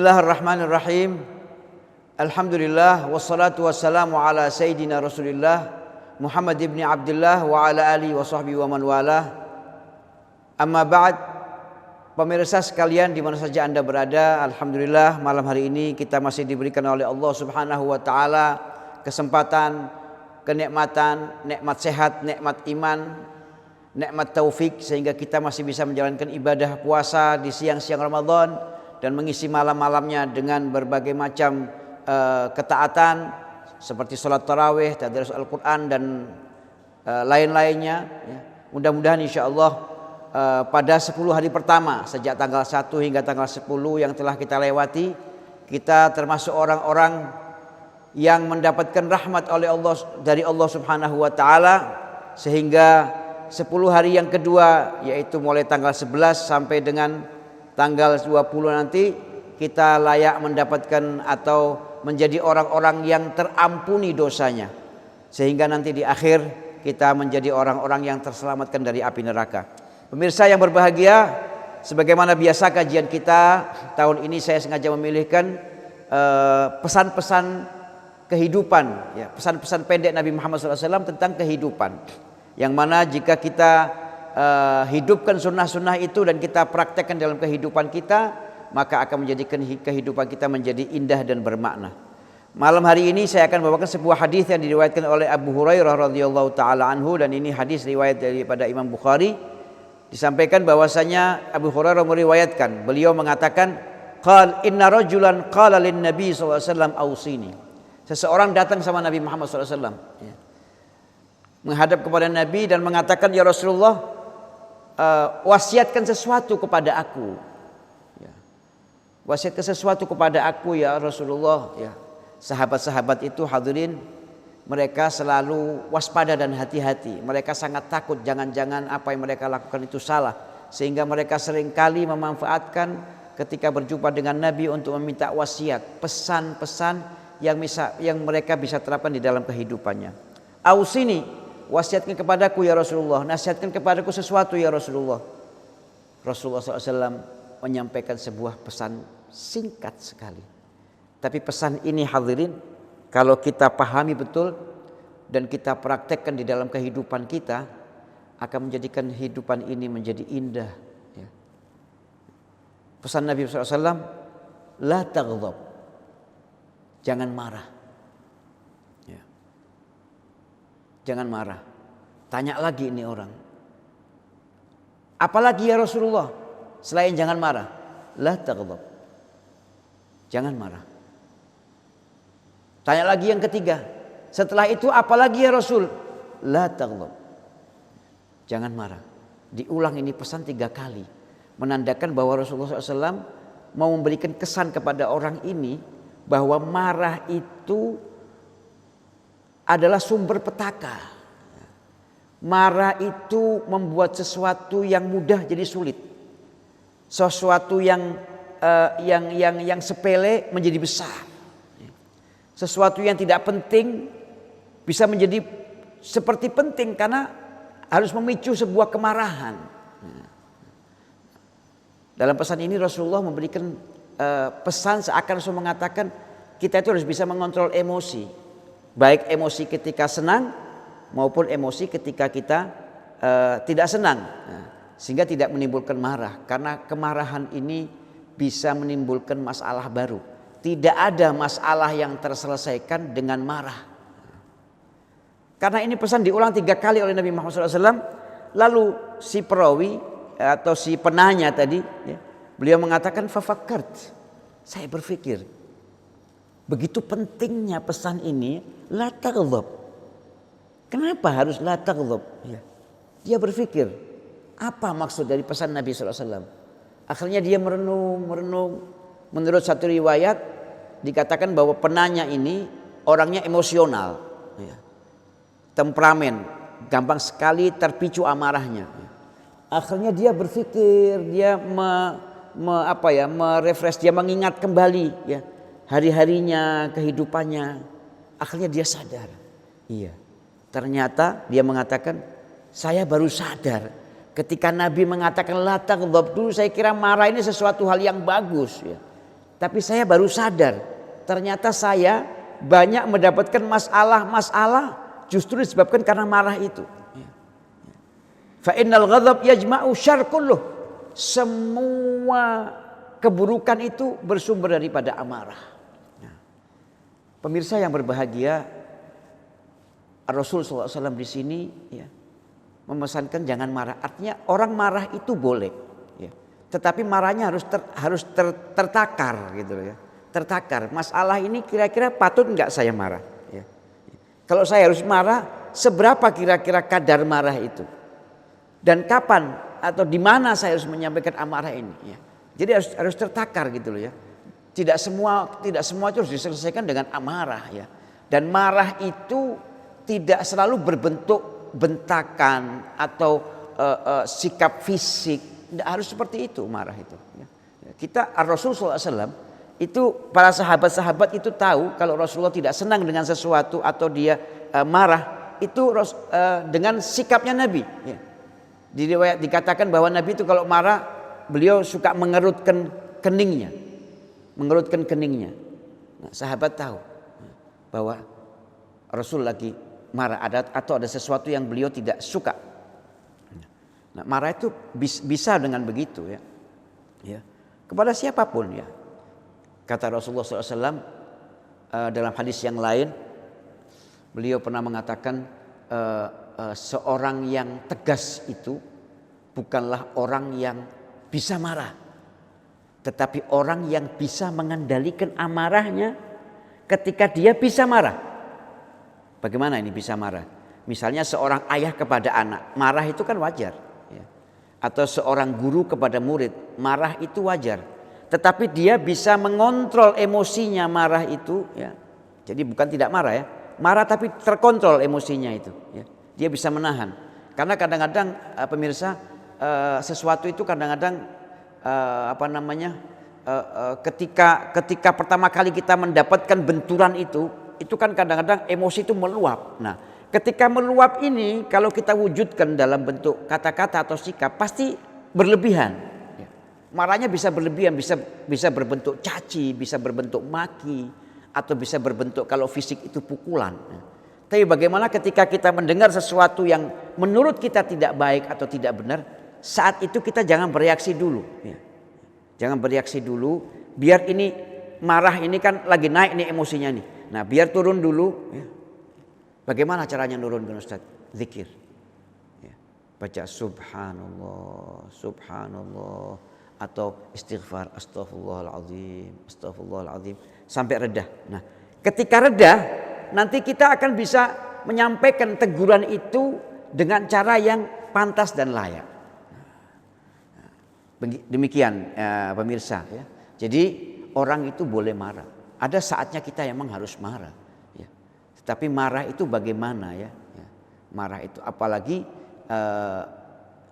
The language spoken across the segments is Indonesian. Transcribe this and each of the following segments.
Bismillahirrahmanirrahim. Alhamdulillah wassalatu wassalamu ala sayyidina Rasulillah Muhammad ibn Abdullah wa ala alihi wa sahbihi wa man walah. Amma ba'd. Pemirsa sekalian di mana saja Anda berada, alhamdulillah malam hari ini kita masih diberikan oleh Allah Subhanahu wa taala kesempatan, kenikmatan, nikmat sehat, nikmat iman, nikmat taufik sehingga kita masih bisa menjalankan ibadah puasa di siang-siang Ramadan dan mengisi malam-malamnya dengan berbagai macam ketaatan seperti sholat tarawih, tadarus Al-Quran dan lain-lainnya. Mudah-mudahan insyaallah pada 10 hari pertama sejak tanggal 1 hingga tanggal 10 yang telah kita lewati, kita termasuk orang-orang yang mendapatkan rahmat oleh Allah dari Allah Subhanahu wa taala, sehingga 10 hari yang kedua yaitu mulai tanggal 11 sampai dengan tanggal 20 nanti kita layak mendapatkan atau menjadi orang-orang yang terampuni dosanya, sehingga nanti di akhir kita menjadi orang-orang yang terselamatkan dari api neraka. Pemirsa yang berbahagia, sebagaimana biasa kajian kita tahun ini saya sengaja memilihkan pesan-pesan kehidupan, ya, pesan-pesan pendek Nabi Muhammad SAW tentang kehidupan, yang mana jika kita hidupkan sunnah-sunnah itu dan kita praktekkan dalam kehidupan kita, maka akan menjadikan kehidupan kita menjadi indah dan bermakna. Malam hari ini saya akan membawakan sebuah hadis yang diriwayatkan oleh Abu Hurairah radhiyallahu taala anhu, dan ini hadis riwayat daripada Imam Bukhari. Disampaikan bahwasanya Abu Hurairah meriwayatkan, beliau mengatakan, qal inna rajulan qala lin nabi sallallahu alaihi wasallam ausini. Seseorang datang sama Nabi Muhammad sallallahu alaihi wasallam, menghadap kepada Nabi dan mengatakan, ya Rasulullah, wasiatkan sesuatu kepada aku, ya. Wasiatkan sesuatu kepada aku ya Rasulullah, ya. Sahabat-sahabat itu hadirin, mereka selalu waspada dan hati-hati. Mereka sangat takut jangan-jangan apa yang mereka lakukan itu salah, sehingga mereka seringkali memanfaatkan ketika berjumpa dengan Nabi untuk meminta wasiat, pesan-pesan yang mereka bisa terapkan di dalam kehidupannya. Ausini, wasiatkan kepadaku ya Rasulullah, nasihatkan kepadaku sesuatu ya Rasulullah. Rasulullah SAW menyampaikan sebuah pesan singkat sekali, tapi pesan ini hadirin, kalau kita pahami betul dan kita praktekkan di dalam kehidupan kita, akan menjadikan kehidupan ini menjadi indah, ya. Pesan Nabi SAW, la taghdab, jangan marah. Jangan marah. Tanya lagi ini orang, apalagi ya Rasulullah selain jangan marah? La taghdab, jangan marah. Tanya lagi yang ketiga, setelah itu apalagi ya Rasul? La taghdab, jangan marah. Diulang ini pesan 3 kali, menandakan bahwa Rasulullah SAW mau memberikan kesan kepada orang ini bahwa marah itu adalah sumber petaka. Marah itu membuat sesuatu yang mudah jadi sulit. Sesuatu yang sepele menjadi besar. Sesuatu yang tidak penting bisa menjadi seperti penting karena harus memicu sebuah kemarahan. Dalam pesan ini Rasulullah memberikan pesan seakan Rasul mengatakan kita itu harus bisa mengontrol emosi. Baik emosi ketika senang maupun emosi ketika kita tidak senang, sehingga tidak menimbulkan marah, karena kemarahan ini bisa menimbulkan masalah baru. Tidak ada masalah yang terselesaikan dengan marah. Karena ini pesan diulang 3 kali oleh Nabi Muhammad SAW. Lalu si perawi atau si penanya tadi, ya, beliau mengatakan fafakkart, saya berpikir. Begitu pentingnya pesan ini, la taghdab. Kenapa harus la taghdab? Ya. Dia berpikir, apa maksud dari pesan Nabi SAW? Akhirnya dia merenung. Menurut satu riwayat dikatakan bahwa penanya ini orangnya emosional, ya. Temperamen, gampang sekali terpicu amarahnya. Akhirnya dia berpikir, dia merefresh, dia mengingat kembali, ya, hari-harinya, kehidupannya. Akhirnya dia sadar, iya, ternyata dia mengatakan, saya baru sadar ketika Nabi mengatakan la taghdab, dulu saya kira marah ini sesuatu hal yang bagus, ya. Tapi saya baru sadar, ternyata saya banyak mendapatkan masalah justru disebabkan karena marah itu. Fa innal ghadab yajma'u syarr kulluh. Semua keburukan itu bersumber daripada amarah. Pemirsa yang berbahagia, Rasul SAW di sini ya, memesankan jangan marah. Artinya orang marah itu boleh, ya. Tetapi marahnya harus tertakar gitu ya. Tertakar. Masalah ini kira-kira patut nggak saya marah? Ya. Kalau saya harus marah, seberapa kira-kira kadar marah itu? Dan kapan atau di mana saya harus menyampaikan amarah ini? Ya. Jadi harus tertakar gitu loh ya. Tidak semua itu harus diselesaikan dengan amarah ya. Dan marah itu tidak selalu berbentuk bentakan atau sikap fisik. Tidak harus seperti itu marah itu. Ya. Kita Rasulullah SAW itu para sahabat-sahabat itu tahu kalau Rasulullah tidak senang dengan sesuatu atau dia marah itu dengan sikapnya Nabi. Ya. Di riwayat dikatakan bahwa Nabi itu kalau marah beliau suka mengerutkan keningnya. Nah, sahabat tahu bahwa Rasul lagi marah atau ada sesuatu yang beliau tidak suka. Nah, marah itu bisa dengan begitu ya. Ya. Kepada siapapun ya. Kata Rasulullah SAW dalam hadis yang lain, beliau pernah mengatakan seorang yang tegas itu bukanlah orang yang bisa marah, tetapi orang yang bisa mengendalikan amarahnya ketika dia bisa marah. Bagaimana ini bisa marah? Misalnya seorang ayah kepada anak, marah itu kan wajar. Ya. Atau seorang guru kepada murid, marah itu wajar. Tetapi dia bisa mengontrol emosinya marah itu. Ya. Jadi bukan tidak marah ya, marah tapi terkontrol emosinya itu. Ya. Dia bisa menahan. Karena kadang-kadang pemirsa sesuatu itu kadang-kadang ketika pertama kali kita mendapatkan benturan itu kan kadang-kadang emosi itu meluap. Nah, ketika meluap ini kalau kita wujudkan dalam bentuk kata-kata atau sikap pasti berlebihan. Ya. Marahnya bisa berlebihan, bisa berbentuk caci, bisa berbentuk maki, atau bisa berbentuk kalau fisik itu pukulan. Ya. Tapi bagaimana ketika kita mendengar sesuatu yang menurut kita tidak baik atau tidak benar, saat itu kita jangan bereaksi dulu. Ya. Jangan bereaksi dulu, biar ini marah ini kan lagi naik nih emosinya nih. Nah biar turun dulu. Ya. Bagaimana caranya nurunkan Ustaz? Zikir. Ya. Baca subhanallah, subhanallah. Atau istighfar, astaghfirullahaladzim. Sampai reda. Nah ketika reda, nanti kita akan bisa menyampaikan teguran itu dengan cara yang pantas dan layak. Demikian pemirsa ya. Jadi orang itu boleh marah. Ada saatnya kita memang harus marah ya. Tetapi marah itu bagaimana ya. Marah itu apalagi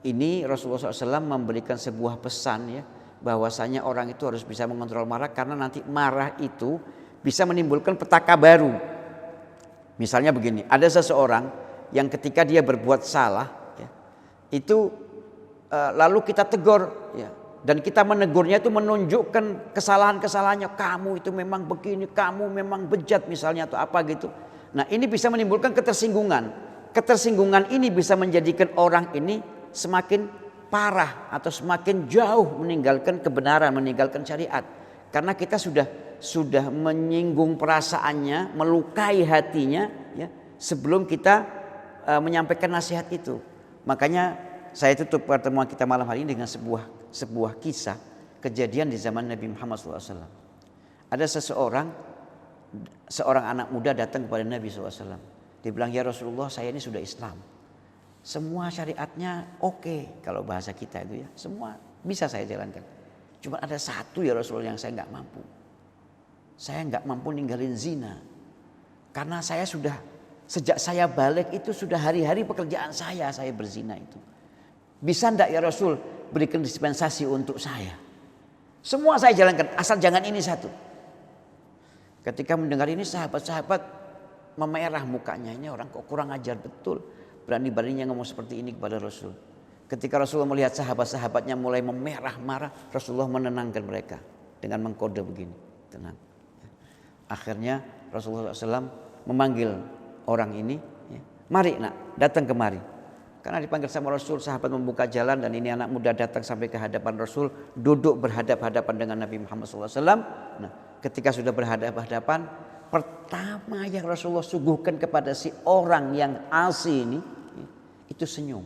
ini Rasulullah SAW memberikan sebuah pesan ya, bahwasanya orang itu harus bisa mengontrol marah karena nanti marah itu bisa menimbulkan petaka baru. Misalnya begini, ada seseorang yang ketika dia berbuat salah ya, itu lalu kita tegur ya, dan kita menegurnya itu menunjukkan kesalahan-kesalahannya, kamu itu memang begini, kamu memang bejat misalnya atau apa gitu. Nah ini bisa menimbulkan ketersinggungan ini bisa menjadikan orang ini semakin parah atau semakin jauh meninggalkan kebenaran, meninggalkan syariat, karena kita sudah menyinggung perasaannya, melukai hatinya ya, sebelum kita menyampaikan nasihat itu. Makanya saya tutup pertemuan kita malam hari ini dengan sebuah kisah kejadian di zaman Nabi Muhammad SAW. Ada seorang anak muda datang kepada Nabi SAW. Dia bilang, ya Rasulullah, saya ini sudah Islam. Semua syariatnya oke, kalau bahasa kita itu ya, semua bisa saya jalankan. Cuma ada satu ya Rasulullah yang saya nggak mampu. Saya nggak mampu ninggalin zina. Karena saya sudah sejak saya balik itu sudah hari-hari pekerjaan saya berzina itu. Bisa enggak ya Rasul berikan dispensasi untuk saya? Semua saya jalankan, asal jangan ini satu. Ketika mendengar ini sahabat-sahabat memerah mukanya. Ini orang kok kurang ajar betul. Berani-beraninya ngomong seperti ini kepada Rasul. Ketika Rasulullah melihat sahabat-sahabatnya mulai memerah marah, Rasulullah menenangkan mereka. dengan mengkode begini, tenang. Akhirnya Rasulullah SAW memanggil orang ini, ya, mari nak, datang kemari. Karena dipanggil sama Rasul, sahabat membuka jalan dan ini anak muda datang sampai ke hadapan Rasul, duduk berhadap-hadapan dengan Nabi Muhammad SAW. Nah, ketika sudah berhadap-hadapan, pertama yang Rasulullah suguhkan kepada si orang yang asi ini, itu senyum.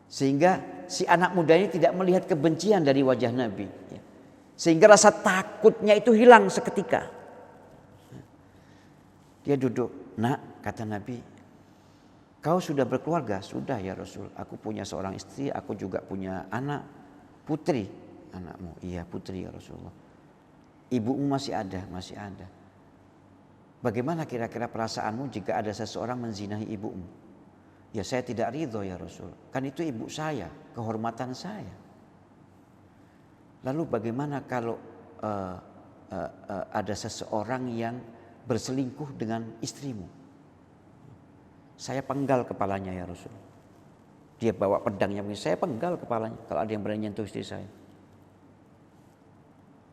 Sehingga si anak muda ini tidak melihat kebencian dari wajah Nabi. Sehingga rasa takutnya itu hilang seketika. Dia duduk, nak, kata Nabi, kau sudah berkeluarga? Sudah ya Rasul, aku punya seorang istri, aku juga punya anak, putri. Anakmu? Iya putri ya Rasulullah. Ibumu masih ada? Masih ada. Bagaimana kira-kira perasaanmu jika ada seseorang menzinahi ibumu? Ya saya tidak ridho ya Rasul, kan itu ibu saya, kehormatan saya. Lalu bagaimana kalau ada seseorang yang berselingkuh dengan istrimu? Saya penggal kepalanya ya Rasul. Dia bawa pedangnya, saya penggal kepalanya kalau ada yang berani nyentuh istri saya.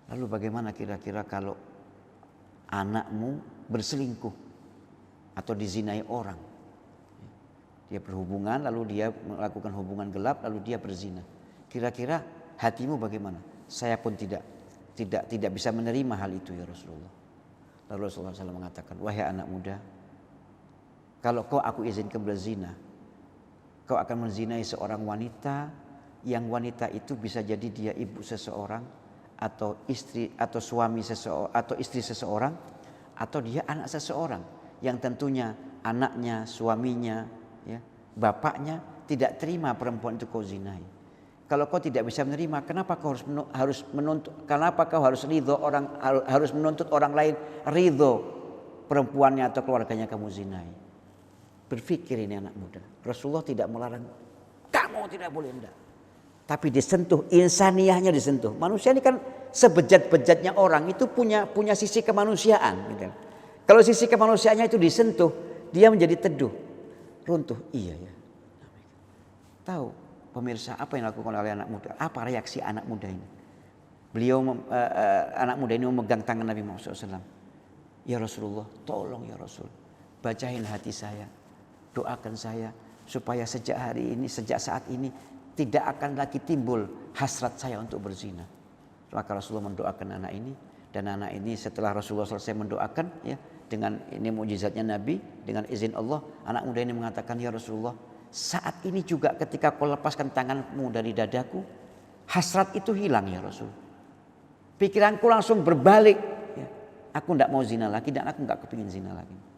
Lalu bagaimana kira-kira kalau anakmu berselingkuh atau dizinai orang? Dia berhubungan lalu dia melakukan hubungan gelap lalu dia berzina. Kira-kira hatimu bagaimana? Saya pun tidak bisa menerima hal itu ya Rasulullah. Lalu Rasulullah SAW mengatakan, wahai anak muda, kalau kau aku izinkan berzina, kau akan menzinai seorang wanita yang wanita itu bisa jadi dia ibu seseorang atau istri atau suami seseorang atau istri seseorang atau dia anak seseorang yang tentunya anaknya, suaminya, ya, bapaknya tidak terima perempuan itu kau zinai. Kalau kau tidak bisa menerima, kenapa kau harus menuntut? Kenapa kau harus menuntut orang lain ridho perempuannya atau keluarganya kamu zinai? Berpikir ini anak muda. Rasulullah tidak melarang kamu tidak boleh enggak. Tapi disentuh, insaniahnya disentuh. Manusia ini kan sebejat-bejatnya orang itu punya sisi kemanusiaan. Gitu. Kalau sisi kemanusiaannya itu disentuh, dia menjadi teduh, runtuh. Iya ya. Tahu pemirsa apa yang dilakukan oleh anak muda? Apa reaksi anak muda ini? Beliau anak muda ini memegang tangan Nabi Muhammad SAW. Ya Rasulullah, tolong ya Rasul, bacain hati saya. Doakan saya supaya sejak saat ini tidak akan lagi timbul hasrat saya untuk berzina. Maka Rasulullah mendoakan anak ini dan anak ini setelah Rasulullah selesai mendoakan ya dengan ini mukjizatnya Nabi dengan izin Allah, anak muda ini mengatakan ya Rasulullah, saat ini juga ketika kau lepaskan tanganmu dari dadaku, hasrat itu hilang ya Rasul. Pikiranku langsung berbalik. Ya. Aku tidak mau zina lagi dan aku tidak kepingin zina lagi.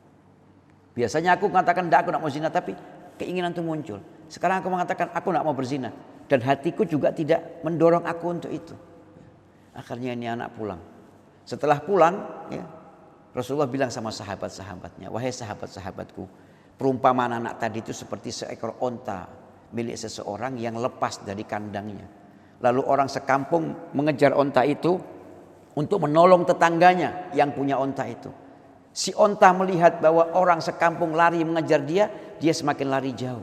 Biasanya aku mengatakan tidak, aku tidak mau zina, tapi keinginan itu muncul. Sekarang aku mengatakan aku tidak mau berzina dan hatiku juga tidak mendorong aku untuk itu. Akhirnya ini anak pulang. Setelah pulang, ya, Rasulullah bilang sama sahabat-sahabatnya, wahai sahabat-sahabatku, perumpamaan anak tadi itu seperti seekor onta milik seseorang yang lepas dari kandangnya. Lalu orang sekampung mengejar onta itu untuk menolong tetangganya yang punya onta itu. Si onta melihat bahwa orang sekampung lari mengejar dia semakin lari jauh.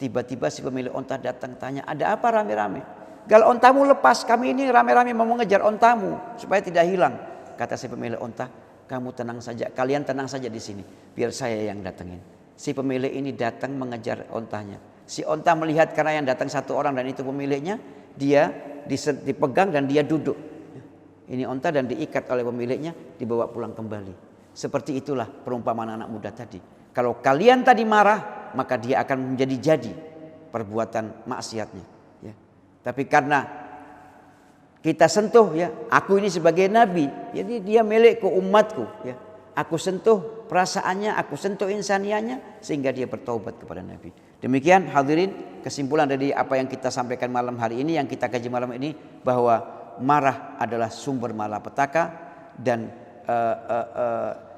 Tiba-tiba si pemilik onta datang tanya, ada apa rame-rame? Gal ontamu lepas, kami ini rame-rame mau mengejar ontamu supaya tidak hilang. Kata si pemilik onta, kamu tenang saja, kalian tenang saja di sini, biar saya yang datengin. Si pemilik ini datang mengejar ontanya. Si onta melihat karena yang datang satu orang dan itu pemiliknya, dia dipegang dan dia duduk. Ini onta dan diikat oleh pemiliknya, dibawa pulang kembali. Seperti itulah perumpamaan anak muda tadi. Kalau kalian tadi marah, maka dia akan menjadi perbuatan maksiatnya. Ya. Tapi karena kita sentuh, ya, aku ini sebagai nabi, jadi dia milikku, umatku. Ya. Aku sentuh perasaannya, aku sentuh insaniannya, sehingga dia bertaubat kepada Nabi. Demikian hadirin kesimpulan dari apa yang kita sampaikan malam hari ini, yang kita kaji malam ini, bahwa marah adalah sumber malapetaka dan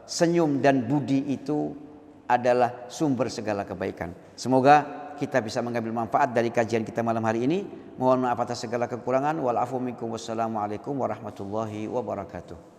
senyum dan budi itu adalah sumber segala kebaikan. Semoga kita bisa mengambil manfaat dari kajian kita malam hari ini. Mohon maaf atas segala kekurangan. Wal afu minkum wassalamu alaikum warahmatullahi wabarakatuh.